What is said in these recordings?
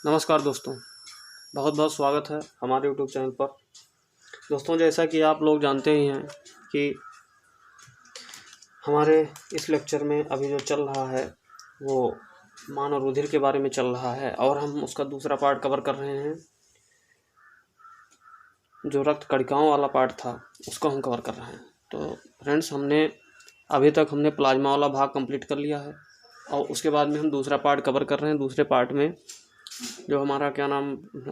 नमस्कार दोस्तों, बहुत बहुत स्वागत है हमारे यूट्यूब चैनल पर। दोस्तों, जैसा कि आप लोग जानते ही हैं कि हमारे इस लेक्चर में अभी जो चल रहा है वो मान और रुधिर के बारे में चल रहा है और हम उसका दूसरा पार्ट कवर कर रहे हैं। जो रक्त कणिकाओं वाला पार्ट था उसको हम कवर कर रहे हैं। तो फ्रेंड्स, अभी तक हमने प्लाज्मा वाला भाग कंप्लीट कर लिया है और उसके बाद में हम दूसरा पार्ट कवर कर रहे हैं। दूसरे पार्ट में जो हमारा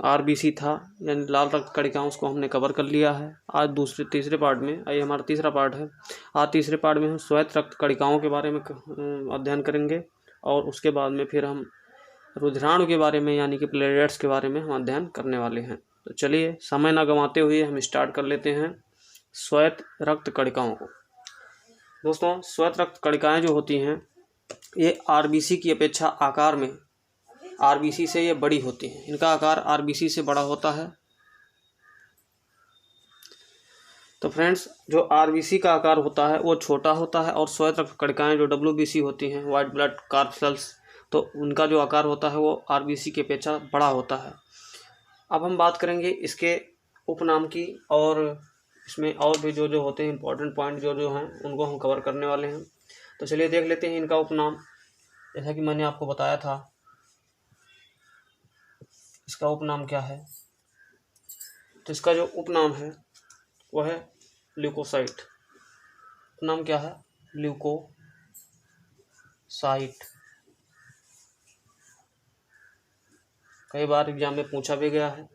आरबीसी था, यानी लाल रक्त कणिकाओं, उसको हमने कवर कर लिया है। आज तीसरे पार्ट में, ये हमारा तीसरा पार्ट है। आज तीसरे पार्ट में हम श्वेत रक्त कणिकाओं के बारे में अध्ययन करेंगे और उसके बाद में फिर हम रुधिराणु के बारे में यानी कि प्लेटलेट्स के बारे में हम अध्ययन करने वाले हैं। तो चलिए, समय ना गंवाते हुए हम स्टार्ट कर लेते हैं श्वेत रक्त कणिकाओं को। दोस्तों, श्वेत रक्त कणिकाएँ जो होती हैं ये आरबीसी की अपेक्षा आकार में आरबीसी से ये बड़ी होती हैं। इनका आकार आरबीसी से बड़ा होता है। तो फ्रेंड्स, जो आरबीसी का आकार होता है वो छोटा होता है और श्वेत रक्त कणिकाएँ जो डब्ल्यूबीसी होती हैं, वाइट ब्लड कॉर्पस्कल्स, तो उनका जो आकार होता है वो आरबीसी की अपेक्षा बड़ा होता है। अब हम बात करेंगे इसके उपनाम की, और इसमें और भी जो जो होते हैं इंपॉर्टेंट पॉइंट जो जो हैं उनको हम कवर करने वाले हैं। तो चलिए देख लेते हैं इनका उपनाम। जैसा कि मैंने आपको बताया था, इसका उपनाम क्या है। तो इसका जो उपनाम है वह है ल्यूकोसाइट। उपनाम क्या है? ल्यूकोसाइट। कई बार एग्जाम में पूछा भी गया है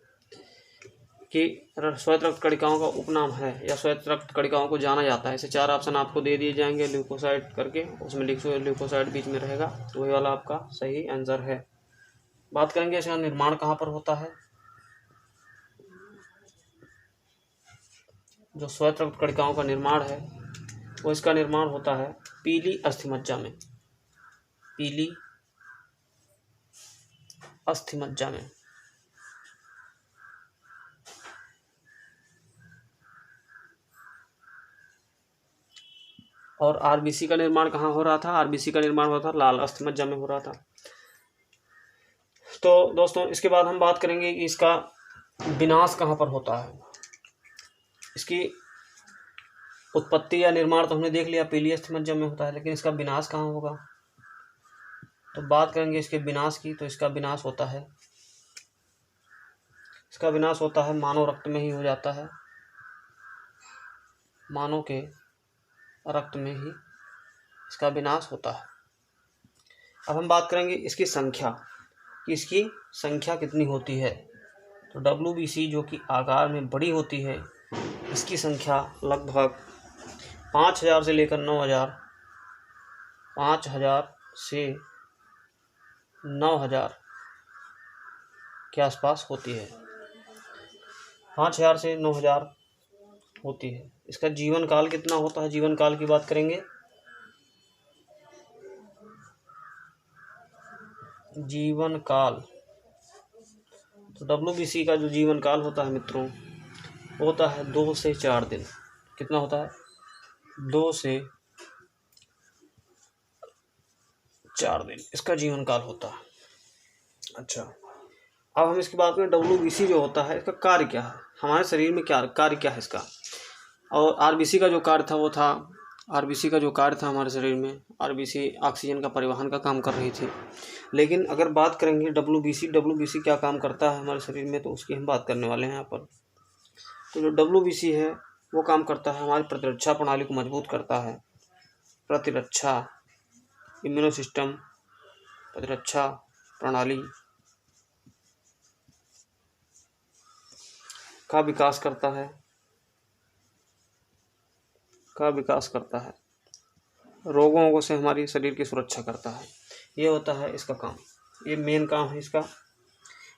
कि श्वेत रक्त कणिकाओं का उपनाम है या श्वेत रक्त कणिकाओं को जाना जाता है। ऐसे 4 ऑप्शन आपको दे दिए जाएंगे ल्यूकोसाइट करके, उसमें लिखो ल्यूकोसाइट बीच में रहेगा, तो वही वाला आपका सही आंसर है। बात करेंगे इसका निर्माण कहाँ पर होता है। जो श्वेत रक्त कणिकाओं का निर्माण है वो इसका निर्माण होता है पीली अस्थिमज्जा में। पीली अस्थिमज्जा में। और आरबीसी का निर्माण कहाँ हो रहा था? आरबीसी का निर्माण हो रहा था लाल अस्थिमज्जा में हो रहा था। तो दोस्तों, इसके बाद हम बात करेंगे कि इसका विनाश कहाँ पर होता है। इसकी उत्पत्ति या निर्माण तो हमने देख लिया, पीली अस्थिमज्जा में होता है, लेकिन इसका विनाश कहाँ होगा। तो बात करेंगे इसके विनाश की। तो इसका विनाश होता है मानव रक्त में ही हो जाता है। मानव के रक्त में ही इसका विनाश होता है। अब हम बात करेंगे इसकी संख्या, कि इसकी संख्या कितनी होती है। तो डब्ल्यूबीसी जो कि आकार में बड़ी होती है, इसकी संख्या लगभग 5000 से लेकर 9000, 5000 से 9000 के आसपास होती है। 5000 से 9000 होती है। इसका जीवन काल कितना होता है? जीवन काल की बात करेंगे। जीवन काल, तो डब्ल्यूबीसी का जो जीवन काल होता है मित्रों, होता है 2 से 4 दिन। कितना होता है? 2 से 4 दिन इसका जीवन काल होता है। अच्छा, अब हम इसकी बात करें डब्ल्यूबीसी जो होता है इसका कार्य क्या है, हमारे शरीर में क्या कार्य क्या है इसका। और आरबीसी का जो कार्य था हमारे शरीर में, आरबीसी ऑक्सीजन का परिवहन का काम कर रही थी। लेकिन अगर बात करेंगे डब्ल्यूबीसी क्या काम करता है हमारे शरीर में, तो उसकी हम बात करने वाले हैं यहाँ पर। तो जो डब्ल्यूबीसी है वो काम करता है, हमारी प्रतिरक्षा प्रणाली को मजबूत करता है। प्रतिरक्षा, इम्यूनो सिस्टम, प्रतिरक्षा प्रणाली का विकास करता है। रोगों से हमारी शरीर की सुरक्षा करता है। ये होता है इसका काम, ये मेन काम है इसका।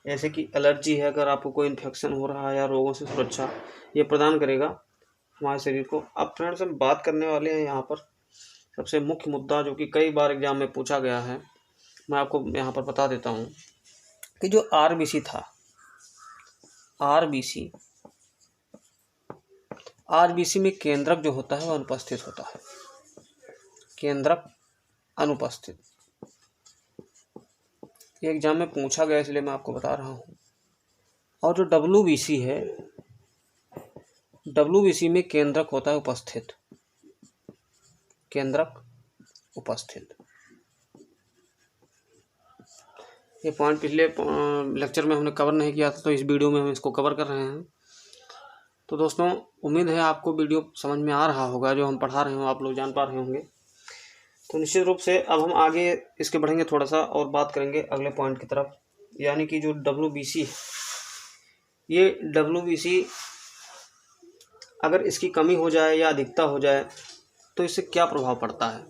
जैसे कि एलर्जी है, अगर आपको कोई इन्फेक्शन हो रहा है या रोगों से सुरक्षा ये प्रदान करेगा हमारे शरीर को। अब फ्रेंड्स, हम बात करने वाले हैं यहाँ पर सबसे मुख्य मुद्दा, जो कि कई बार एग्जाम में पूछा गया है। मैं आपको यहाँ पर बता देता हूँ कि जो आरबीसी था, आरबीसी में केंद्रक जो होता है वह अनुपस्थित होता है। केंद्रक अनुपस्थित। ये एग्जाम में पूछा गया इसलिए मैं आपको बता रहा हूँ। और जो WBC है, WBC में केंद्रक होता है उपस्थित, केंद्रक उपस्थित। ये पॉइंट पिछले लेक्चर में हमने कवर नहीं किया था, तो इस वीडियो में हम इसको कवर कर रहे हैं। तो दोस्तों, उम्मीद है आपको वीडियो समझ में आ रहा होगा, जो हम पढ़ा रहे हो आप लोग जान पा रहे होंगे। तो निश्चित रूप से अब हम आगे इसके बढ़ेंगे थोड़ा सा और बात करेंगे अगले पॉइंट की तरफ, यानी कि जो WBC है, ये WBC अगर इसकी कमी हो जाए या अधिकता हो जाए तो इससे क्या प्रभाव पड़ता है।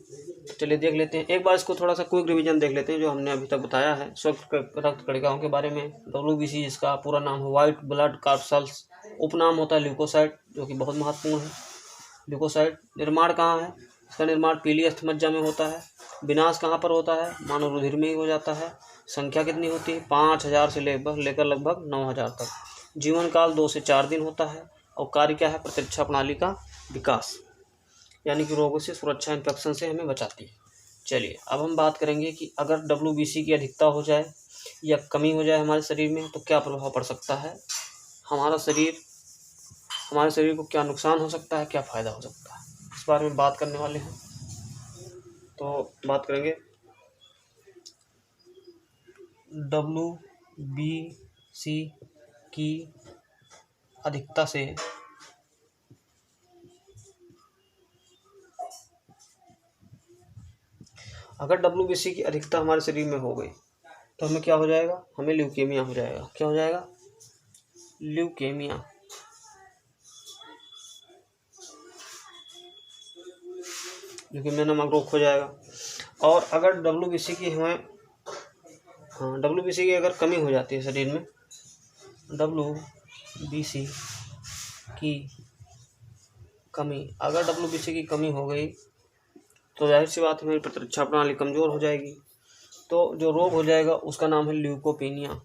तो चलिए देख लेते हैं, एक बार इसको थोड़ा सा क्विक रिवीजन देख लेते हैं जो हमने अभी तक बताया है स्वच्छ रक्त कणिकाओं के बारे में। WBC जिसका पूरा नाम है वाइट ब्लड कॉर्पसल्स, उपनाम होता है ल्यूकोसाइट, जो कि बहुत महत्वपूर्ण है। ल्यूकोसाइट निर्माण कहाँ है, इसका निर्माण पीली अस्थमज्जा में होता है। विनाश कहाँ पर होता है, मानव रुधिर में ही हो जाता है। संख्या कितनी होती है, 5000 से लेकर लगभग 9000 तक। जीवन काल 2 से 4 दिन होता है। और कार्य क्या है, प्रतिरक्षा प्रणाली का विकास, यानी कि रोगों से सुरक्षा, इन्फेक्शन से हमें बचाती है। चलिए अब हम बात करेंगे कि अगर WBC की अधिकता हो जाए या कमी हो जाए हमारे शरीर में तो क्या प्रभाव पड़ सकता है, हमारे शरीर को क्या नुकसान हो सकता है, क्या फ़ायदा हो सकता है, इस बारे में बात करने वाले हैं। तो बात करेंगे WBC की अधिकता से अगर WBC की अधिकता हमारे शरीर में हो गई तो हमें क्या हो जाएगा, हमें ल्यूकेमिया हो जाएगा। क्या हो जाएगा, ल्यूकेमिया। ल्यूकेमिया नामक रोग हो जाएगा। और अगर WBC की WBC की अगर कमी हो जाती है शरीर में, WBC की कमी, अगर WBC की कमी हो गई तो जाहिर सी बात है हमारी प्रतिरक्षा प्रणाली कमज़ोर हो जाएगी। तो जो रोग हो जाएगा उसका नाम है ल्यूकोपीनिया।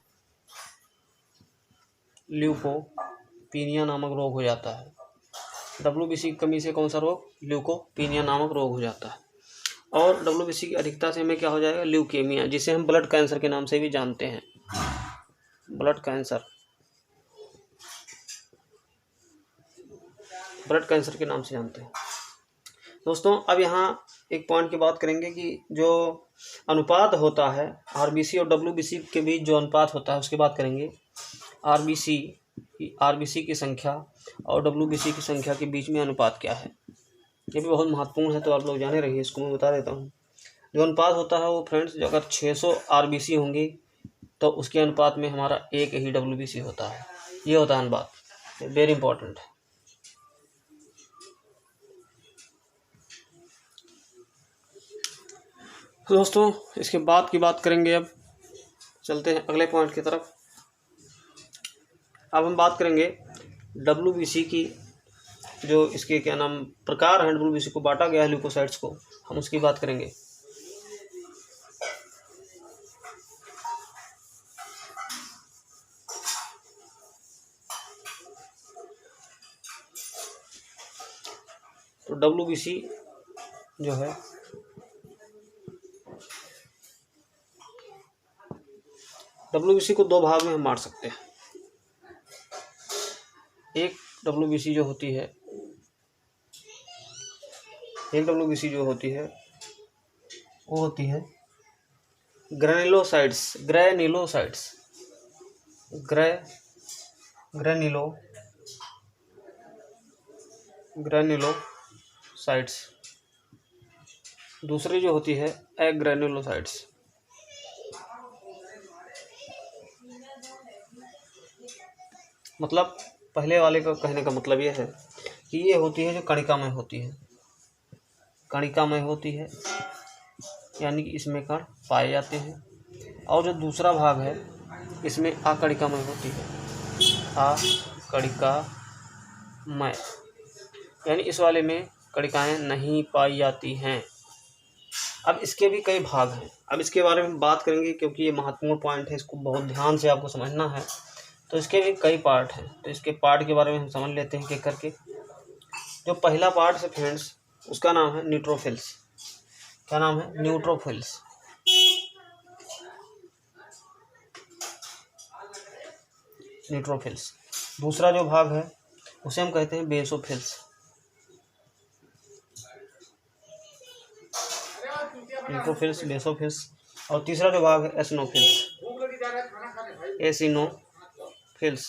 ल्यूकोपीनिया नामक रोग हो जाता है। WBC की कमी से कौन सा रोग, ल्यूकोपीनिया नामक रोग हो जाता है। और WBC की अधिकता से हमें क्या हो जाएगा, ल्यूकेमिया, जिसे हम ब्लड कैंसर के नाम से भी जानते हैं। ब्लड कैंसर के नाम से जानते हैं। दोस्तों अब यहाँ एक पॉइंट की बात करेंगे कि जो अनुपात होता है RBC और WBC के बीच, जो अनुपात होता है उसकी बात करेंगे। RBC की संख्या और WBC की संख्या के बीच में अनुपात क्या है, ये भी बहुत महत्वपूर्ण है, तो आप लोग जाने रहिए, इसको मैं बता देता हूँ। जो अनुपात होता है वो फ्रेंड्स, अगर 600 RBC होंगी तो उसके अनुपात में हमारा एक ही WBC होता है। ये होता है अनुपात, वेरी इंपॉर्टेंट है। तो दोस्तों इसके बाद की बात करेंगे, अब चलते हैं अगले पॉइंट की तरफ। अब हम बात करेंगे WBC की, जो इसके क्या नाम प्रकार हैं, WBC को बांटा गया है ल्यूकोसाइट्स को, हम उसकी बात करेंगे। तो WBC जो है WBC को 2 भाग में हम बांट सकते हैं। एक WBC जो होती है वो होती है ग्रेनुलोसाइट्स, ग्रेनुलोसाइट्स। दूसरी जो होती है एग्रेनुलोसाइट्स। मतलब पहले वाले का कहने का मतलब ये है कि ये होती है जो कणिकामय होती है, यानी कि इसमें कण पाए जाते हैं। और जो दूसरा भाग है इसमें अकणिकामय होती है, अकणिकामय, यानी इस वाले में कणिकाएं नहीं पाई जाती हैं। अब इसके भी कई भाग हैं, अब इसके बारे में बात करेंगे क्योंकि ये महत्वपूर्ण पॉइंट है, इसको बहुत ध्यान से आपको समझना है। तो इसके भी कई पार्ट हैं, तो इसके पार्ट के बारे में हम समझ लेते हैं एक करके। जो पहला पार्ट है फ्रेंड्स, उसका नाम है न्यूट्रोफिल्स। क्या नाम है, न्यूट्रोफिल्स। न्यूट्रोफिल्स। दूसरा जो भाग है उसे हम कहते हैं बेसोफिल्स। Neutrophils, basophils. और तीसरा जो भाग है एसिनोफिल्स। एसिनोफिल्स।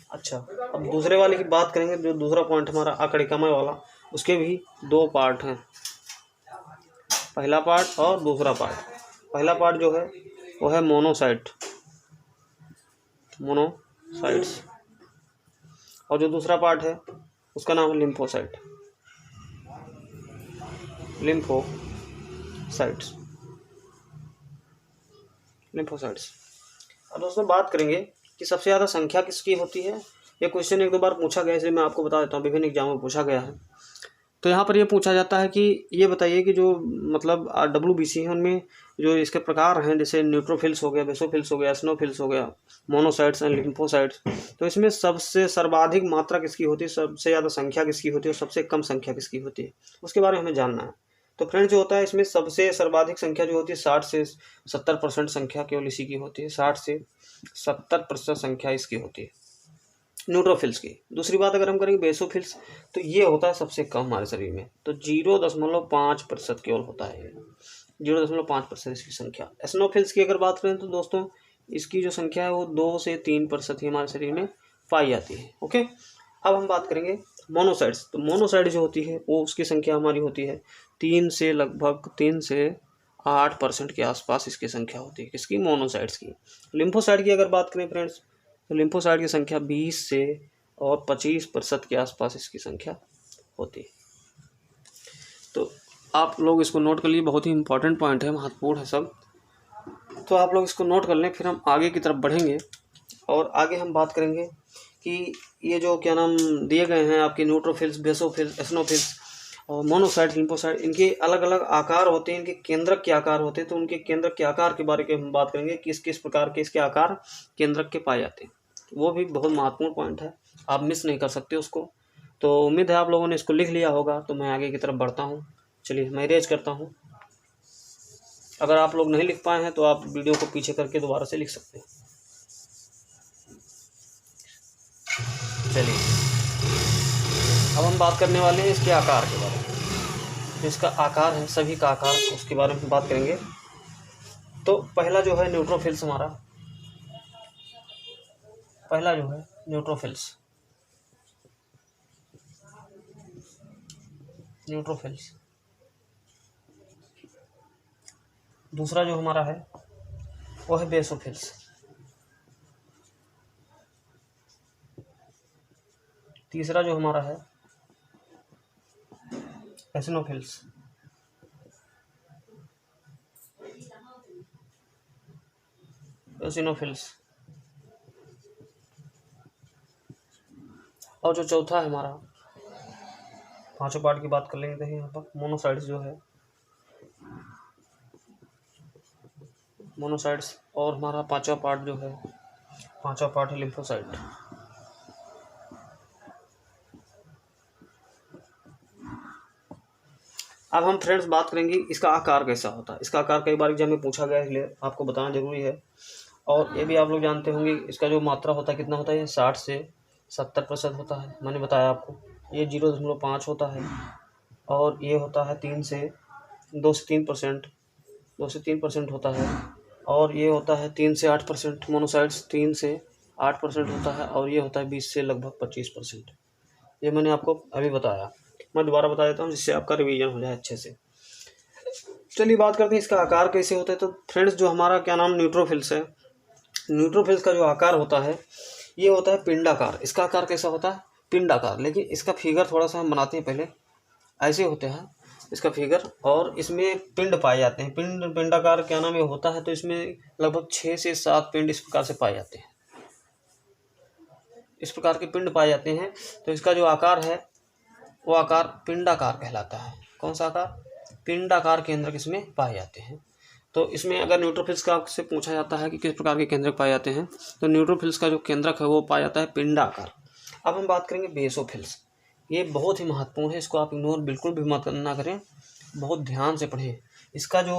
अच्छा, अब दूसरे वाले की बात करेंगे। जो दूसरा पॉइंट हमारा अकड़िकामय वाला, उसके भी दो पार्ट हैं, पहला पार्ट और दूसरा पार्ट। पहला पार्ट जो है वो है मोनोसाइट, मोनोसाइट्स। और जो दूसरा पार्ट है उसका नाम है लिम्फोसाइट, लिम्फोसाइट्स, लिम्फोसाइट्स। अब दोस्तों बात करेंगे कि सबसे ज़्यादा संख्या किसकी होती है। ये क्वेश्चन एक दो बार पूछा गया है, इसलिए मैं आपको बता देता हूँ, विभिन्न एग्जामों में पूछा गया है। तो यहाँ पर ये पूछा जाता है कि ये बताइए कि जो मतलब WBC है उनमें जो इसके प्रकार हैं, जैसे न्यूट्रोफिल्स हो गया, बेसोफिल्स हो गया, एसिनोफिल्स हो गया, मोनोसाइट्स एंड लिम्फोसाइट्स, तो इसमें सबसे सर्वाधिक मात्रा किसकी होती है, सबसे ज़्यादा संख्या किसकी होती है और सबसे कम संख्या किसकी होती है, उसके बारे में हमें जानना है। तो फ्रेंड्स जो होता है इसमें सबसे सर्वाधिक संख्या जो होती है 60 से 70% संख्या केवल इसी की होती है। 60 से 70% संख्या इसकी होती है न्यूट्रोफिल्स की। दूसरी बात अगर हम करेंगे बेसोफिल्स, तो ये होता है सबसे कम हमारे शरीर में, तो 0.5% केवल होता है, 0.5% इसकी संख्या। एसिनोफिल्स की अगर बात करें तो दोस्तों इसकी जो संख्या है वो 2 से 3% ही हमारे शरीर में पाई जाती है। ओके, अब हम बात करेंगे मोनोसाइट्स। तो मोनोसाइट जो होती है वो उसकी संख्या हमारी होती है 3 से लगभग 3 से 8% के आसपास इसकी संख्या होती है, किसकी, मोनोसाइट्स की। लिम्फोसाइट की अगर बात करें फ्रेंड्स, तो लिम्फोसाइट की संख्या 20 से और 25% के आसपास इसकी संख्या होती है। तो आप लोग इसको नोट कर लिए, बहुत ही इंपॉर्टेंट पॉइंट है, महत्वपूर्ण है सब। तो आप लोग इसको नोट कर लें, फिर हम आगे की तरफ बढ़ेंगे और आगे हम बात करेंगे कि ये जो क्या नाम दिए गए हैं आपके न्यूट्रोफिल्स, बेसोफिल्स, एसिनोफिल्स और मोनोसाइट, लिम्फोसाइट, इनके अलग अलग आकार होते हैं, इनके केंद्रक के आकार होते हैं। तो उनके केंद्रक के आकार के बारे में हम बात करेंगे, किस किस प्रकार के इसके आकार केंद्रक के पाए जाते हैं। वो भी बहुत महत्वपूर्ण पॉइंट है, आप मिस नहीं कर सकते उसको। तो उम्मीद है आप लोगों ने इसको लिख लिया होगा। तो मैं आगे की तरफ बढ़ता हूँ, चलिए मैं इरेज करता हूँ। अगर आप लोग नहीं लिख पाए हैं तो आप वीडियो को पीछे करके दोबारा से लिख सकते हैं। चलिए अब हम बात करने वाले हैं इसके आकार के बारे में। तो इसका आकार है, सभी का आकार, उसके बारे में बात करेंगे। तो पहला जो है न्यूट्रोफिल्स, हमारा पहला जो है न्यूट्रोफिल्स, न्यूट्रोफिल्स। दूसरा जो हमारा है वो है बेसोफिल्स। तीसरा जो हमारा है एसिनोफिल्स। एसिनोफिल्स। और जो चौथा है हमारा, पांचों पार्ट की बात कर लेंगे। देखिए यहाँ पर मोनोसाइट्स जो है, मोनोसाइट्स। और हमारा पांचवा पार्ट जो है, पांचवा पार्ट है लिम्फोसाइट। अब हम फ्रेंड्स बात करेंगे इसका आकार कैसा होता है। इसका आकार कई बार एग्जाम में पूछा गया है, इसलिए आपको बताना जरूरी है। और ये भी आप लोग जानते होंगे, इसका जो मात्रा होता है कितना होता है, ये 60 से 70% होता है। मैंने बताया आपको, ये 0.5 होता है। और ये होता है 2 से 3% होता है। और ये होता है 3 से 8%, मोनोसाइट्स 3 से 8% होता है। और ये होता है 20 से लगभग 25%। ये मैंने आपको अभी बताया, मैं दोबारा बता देता हूँ जिससे आपका रिवीजन हो जाए अच्छे से। चलिए बात करते हैं इसका आकार कैसे होता है। तो फ्रेंड्स जो हमारा क्या नाम न्यूट्रोफिल्स है, न्यूट्रोफिल्स का जो आकार होता है ये होता है पिंडाकार। इसका आकार कैसा होता है, पिंडाकार। लेकिन इसका फिगर थोड़ा सा हम बनाते हैं, पहले ऐसे होते हैं इसका फिगर। और इसमें पिंड पाए जाते हैं, पिंडाकार क्या नाम ये होता है। तो इसमें लगभग 6 से 7 पिंड इस प्रकार से पाए जाते हैं, इस प्रकार के पिंड पाए जाते हैं। तो इसका जो आकार है वो आकार पिंडाकार कहलाता है। कौन सा आकार, पिंडाकार केंद्रक इसमें पाए जाते हैं। तो इसमें अगर न्यूट्रोफिल्स का से पूछा जाता है कि किस प्रकार के केंद्रक पाए जाते हैं, तो न्यूट्रोफिल्स का जो केंद्रक है वो पाया जाता है पिंडाकार। अब हम बात करेंगे बेसोफिल्स। ये बहुत ही महत्वपूर्ण है, इसको आप इग्नोर बिल्कुल भी मत ना करें, बहुत ध्यान से पढ़ें। इसका जो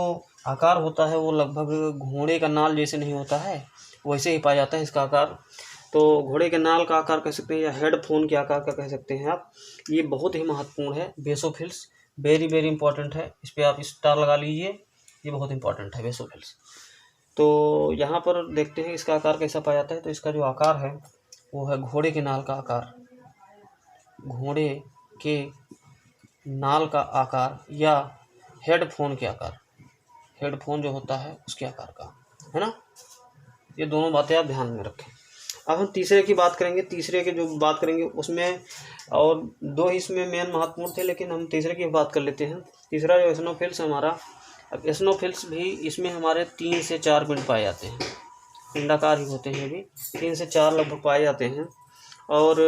आकार होता है वो लगभग घोड़े का नाल जैसे नहीं होता है, वैसे ही पाया जाता है इसका आकार। तो घोड़े के नाल का आकार कह सकते हैं या हेडफोन के आकार का कह सकते हैं आप। ये बहुत ही महत्वपूर्ण है, बेसोफिल्स वेरी वेरी इंपॉर्टेंट है, इस पर आप स्टार लगा लीजिए, ये बहुत इंपॉर्टेंट है बेसोफिल्स। तो यहाँ पर देखते हैं इसका आकार कैसा पाया जाता है। तो इसका जो आकार है वो है घोड़े के नाल का आकार, घोड़े के नाल का आकार या हेडफोन के आकार, हेडफोन जो होता है उसके आकार का, है ना। ये दोनों बातें आप ध्यान में रखें। अब हम तीसरे की बात करेंगे। तीसरे के जो बात करेंगे उसमें और दो ही इसमें मेन महत्वपूर्ण थे, लेकिन हम तीसरे की बात कर लेते हैं। तीसरा जो एसनोफिल्स हमारा, अब एसनोफिल्स भी इसमें हमारे 3 से 4 पिंड पाए जाते हैं, पिंडाकार ही होते हैं, भी 3 से 4 लगभग पाए जाते हैं। और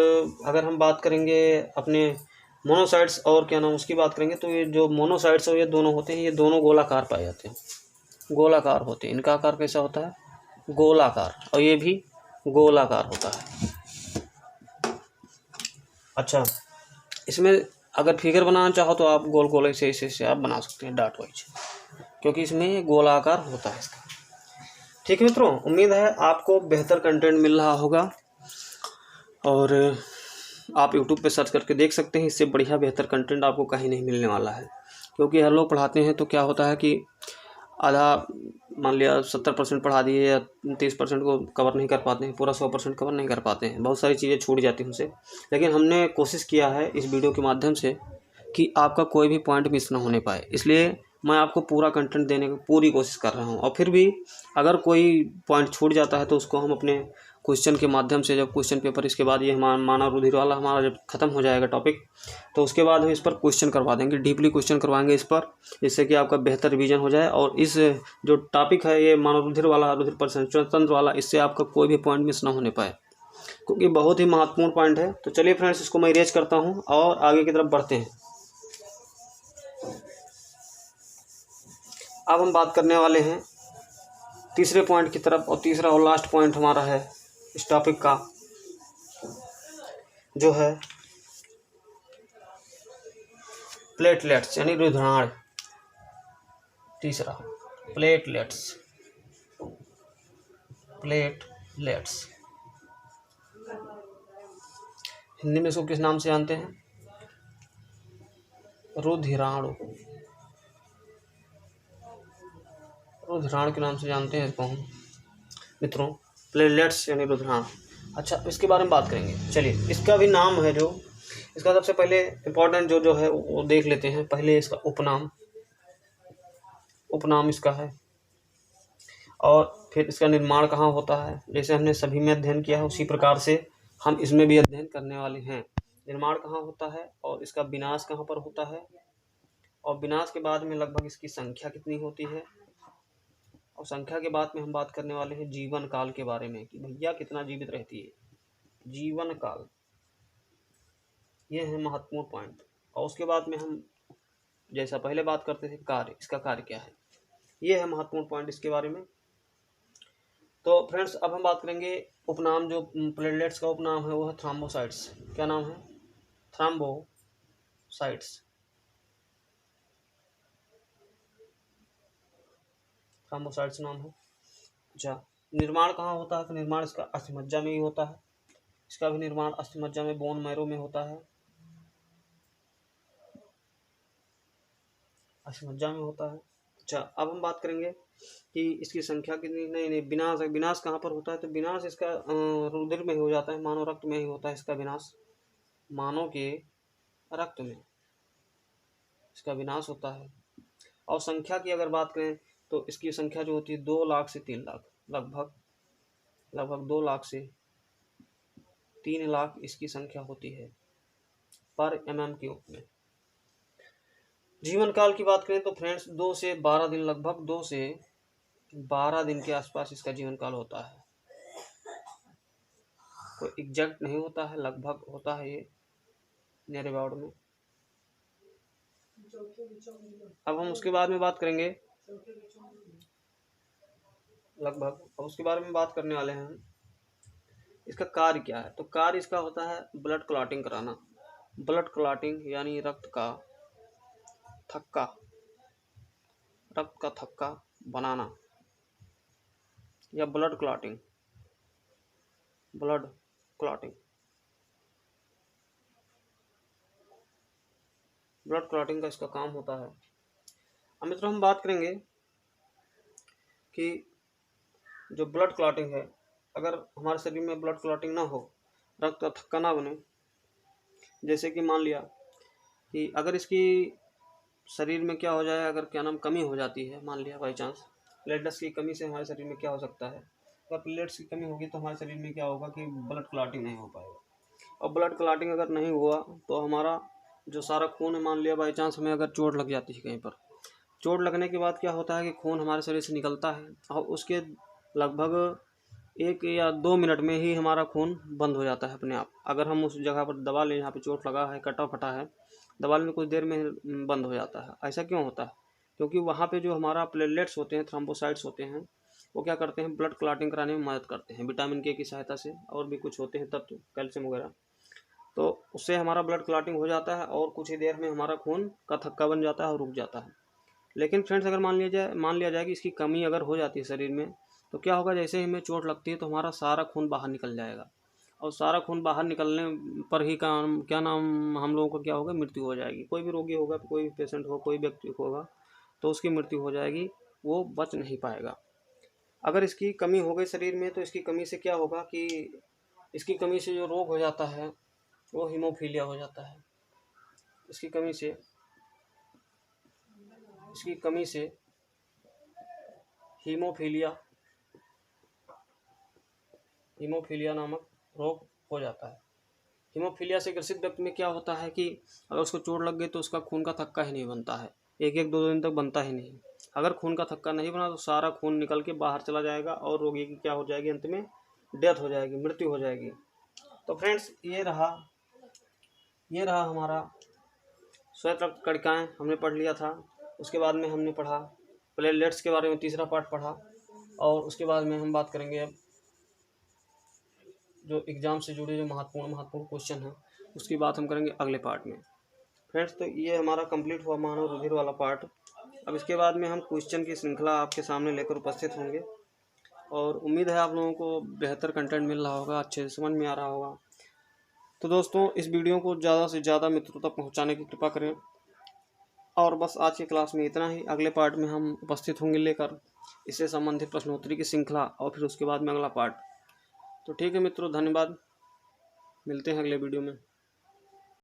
अगर हम बात करेंगे अपने मोनोसाइट्स और क्या नाम उसकी बात करेंगे, तो ये जो मोनोसाइट्स और ये दोनों होते हैं, ये दोनों गोलाकार पाए जाते हैं, गोलाकार होते हैं। इनका आकार कैसा होता है? गोलाकार, और ये भी गोलाकार होता है। अच्छा, इसमें अगर फिगर बनाना चाहो तो आप गोल गोल ऐसे आप बना सकते हैं डॉट वाइज, क्योंकि इसमें गोलाकार होता है इसका। ठीक है मित्रों, उम्मीद है आपको बेहतर कंटेंट मिल रहा होगा और आप यूट्यूब पे सर्च करके देख सकते हैं। इससे बढ़िया बेहतर कंटेंट आपको कहीं नहीं मिलने वाला है, क्योंकि हर लोग पढ़ाते हैं तो क्या होता है कि आधा मान लिया 70% पढ़ा दिए या 30% को कवर नहीं कर पाते हैं, पूरा 100% कवर नहीं कर पाते हैं, बहुत सारी चीज़ें छूट जाती हैं उनसे। लेकिन हमने कोशिश किया है इस वीडियो के माध्यम से कि आपका कोई भी पॉइंट मिस ना होने पाए, इसलिए मैं आपको पूरा कंटेंट देने की पूरी कोशिश कर रहा हूँ। और फिर भी अगर कोई पॉइंट छूट जाता है तो उसको हम अपने क्वेश्चन के माध्यम से, जब क्वेश्चन पेपर इसके बाद ये मानव रुधिर वाला हमारा जब ख़त्म हो जाएगा टॉपिक, तो उसके बाद हम इस पर क्वेश्चन करवा देंगे, डीपली क्वेश्चन करवाएंगे इस पर, जिससे कि आपका बेहतर रिवीजन हो जाए। और इस जो टॉपिक है ये मानव रुधिर वाला, रुधिर परिसंचरण तंत्र वाला, इससे आपका कोई भी पॉइंट मिस ना होने पाए, क्योंकि बहुत ही महत्वपूर्ण पॉइंट है। तो चलिए फ्रेंड्स, इसको मैं इरेज करता हूँ और आगे की तरफ बढ़ते हैं। अब हम बात करने वाले हैं तीसरे पॉइंट की तरफ, और तीसरा और लास्ट पॉइंट हमारा है इस टॉपिक का, जो है प्लेटलेट्स यानी रुधिराण। तीसरा प्लेटलेट्स, प्लेटलेट्स हिंदी में इसको किस नाम से जानते हैं? रुधिराणु, रुधिराण के नाम से जानते हैं इसको हम मित्रों, प्लेटलेट्स यानी रुधिराण। अच्छा, इसके बारे में बात करेंगे। चलिए, इसका भी नाम है जो, इसका सबसे पहले इम्पोर्टेंट जो है वो देख लेते हैं। पहले इसका उपनाम, उपनाम इसका है, और फिर इसका निर्माण कहाँ होता है। जैसे हमने सभी में अध्ययन किया है उसी प्रकार से हम इसमें भी अध्ययन करने वाले हैं। निर्माण कहाँ होता है और इसका विनाश कहाँ पर होता है, और विनाश के बाद में लगभग इसकी संख्या कितनी होती है, और संख्या के बाद में हम बात करने वाले हैं जीवन काल के बारे में कि भैया कितना जीवित रहती है, जीवन काल, ये है महत्वपूर्ण पॉइंट। और उसके बाद में हम जैसा पहले बात करते थे कार्य, इसका कार्य क्या है, ये है महत्वपूर्ण पॉइंट इसके बारे में। तो फ्रेंड्स, अब हम बात करेंगे उपनाम, जो प्लेटलेट्स का उपनाम है वो है थ्रोम्बोसाइट्स। क्या नाम है? थ्रोम्बोसाइट्स, थ्रोम्बोसाइट्स नाम है। अच्छा, निर्माण कहाँ होता है? तो निर्माण इसका अस्थिमज्जा में ही होता है। इसका भी निर्माण अस्थिमज्जा में, बोन मैरो में होता है, अस्थिमज्जा में होता है। अच्छा, अब हम बात करेंगे कि इसकी संख्या कितनी, नहीं विनाश, विनाश कहाँ पर होता है? तो विनाश इसका रुधिर में हो जाता है, मानव रक्त में ही होता है इसका विनाश, मानव के रक्त में इसका विनाश होता है। और संख्या की अगर बात करें तो इसकी संख्या जो होती है 2 लाख से 3 लाख, लगभग 2 लाख से 3 लाख इसकी संख्या होती है पर mm³ में। जीवन काल की बात करें तो फ्रेंड्स 2 से 12 दिन, लगभग 2 से 12 दिन के आसपास इसका जीवन काल होता है। कोई एग्जैक्ट नहीं होता है, लगभग होता है ये नियर अबाउट में। अब हम उसके बाद में बात करेंगे लगभग, अब उसके बारे में बात करने वाले हैं हम, इसका कार्य क्या है। तो कार्य इसका होता है ब्लड क्लॉटिंग कराना, ब्लड क्लॉटिंग यानी रक्त का थक्का, रक्त का थक्का बनाना या blood clotting. Blood clotting blood clotting का इसका काम होता है। अब मित्रों हम बात करेंगे कि जो ब्लड क्लॉटिंग है, अगर हमारे शरीर में ब्लड क्लॉटिंग ना हो, रक्त का थक्का ना बने, जैसे कि मान लिया कि अगर इसकी शरीर में क्या हो जाए, अगर क्या नाम कमी हो जाती है, मान लिया बाई चांस प्लेटलेट्स की कमी से हमारे शरीर में क्या हो सकता है, अगर प्लेटलेट्स की कमी होगी तो हमारे शरीर में क्या होगा कि ब्लड क्लॉटिंग नहीं हो पाएगा। और ब्लड क्लॉटिंग अगर नहीं हुआ तो हमारा जो सारा खून है, मान लिया बाई चांस हमें अगर चोट लग जाती है कहीं पर, चोट लगने के बाद क्या होता है कि खून हमारे शरीर से निकलता है और उसके लगभग 1 या 2 मिनट में ही हमारा खून बंद हो जाता है अपने आप। अगर हम उस जगह पर दबा लें, यहाँ पे चोट लगा है, कटा फटा है, दबा लें कुछ देर में बंद हो जाता है। ऐसा क्यों होता है? क्योंकि वहाँ पे जो हमारा प्लेटलेट्स होते हैं, थ्रोम्बोसाइट्स होते हैं, वो क्या करते हैं, ब्लड क्लॉटिंग कराने में मदद करते हैं, विटामिन के की सहायता से, और भी कुछ होते हैं तत्व, कैल्शियम वगैरह। तो उससे हमारा ब्लड क्लॉटिंग हो जाता है और कुछ ही देर में हमारा खून का थक्का बन जाता है और रुक जाता है। लेकिन फ्रेंड्स अगर मान लिया जाए कि इसकी कमी अगर हो जाती है शरीर में, तो क्या होगा, जैसे ही हमें चोट लगती है तो हमारा सारा खून बाहर निकल जाएगा, और सारा खून बाहर निकलने पर ही क्या नाम हम लोगों को क्या होगा, मृत्यु हो जाएगी। कोई भी रोगी होगा, कोई भी पेशेंट हो, कोई व्यक्ति होगा तो उसकी मृत्यु हो जाएगी, वो बच नहीं पाएगा। अगर इसकी कमी हो गई शरीर में तो इसकी कमी से क्या होगा कि इसकी कमी से जो रोग हो जाता है वो हीमोफीलिया हो जाता है। इसकी कमी से हीमोफीलिया नामक रोग हो जाता है। हीमोफीलिया से ग्रसित व्यक्ति में क्या होता है कि अगर उसको चोट लग गई तो उसका खून का थक्का ही नहीं बनता है, 1-2 दिन तक बनता ही नहीं। अगर खून का थक्का नहीं बना तो सारा खून निकल के बाहर चला जाएगा और रोगी की क्या हो जाएगी, अंत में डेथ हो जाएगी, मृत्यु हो जाएगी। तो फ्रेंड्स ये रहा हमारा श्वेत रक्त कणिकाएं हमने पढ़ लिया था। उसके बाद में हमने पढ़ा प्लेटलेट्स के बारे में, तीसरा पार्ट पढ़ा, और उसके बाद में हम बात करेंगे अब जो एग्ज़ाम से जुड़े जो महत्वपूर्ण क्वेश्चन हैं उसकी बात हम करेंगे अगले पार्ट में। फ्रेंड्स तो ये हमारा कंप्लीट हुआ मानव रुधिर वाला पार्ट। अब इसके बाद में हम क्वेश्चन की श्रृंखला आपके सामने लेकर उपस्थित होंगे, और उम्मीद है आप लोगों को बेहतर कंटेंट मिल रहा होगा, अच्छे से समझ में आ रहा होगा। तो दोस्तों इस वीडियो को ज़्यादा से ज़्यादा मित्रों तक पहुँचाने की कृपा करें, और बस आज की क्लास में इतना ही। अगले पार्ट में हम उपस्थित होंगे लेकर इससे संबंधित प्रश्नोत्तरी की श्रृंखला, और फिर उसके बाद में अगला पार्ट। तो ठीक है मित्रों, धन्यवाद, मिलते हैं अगले वीडियो में।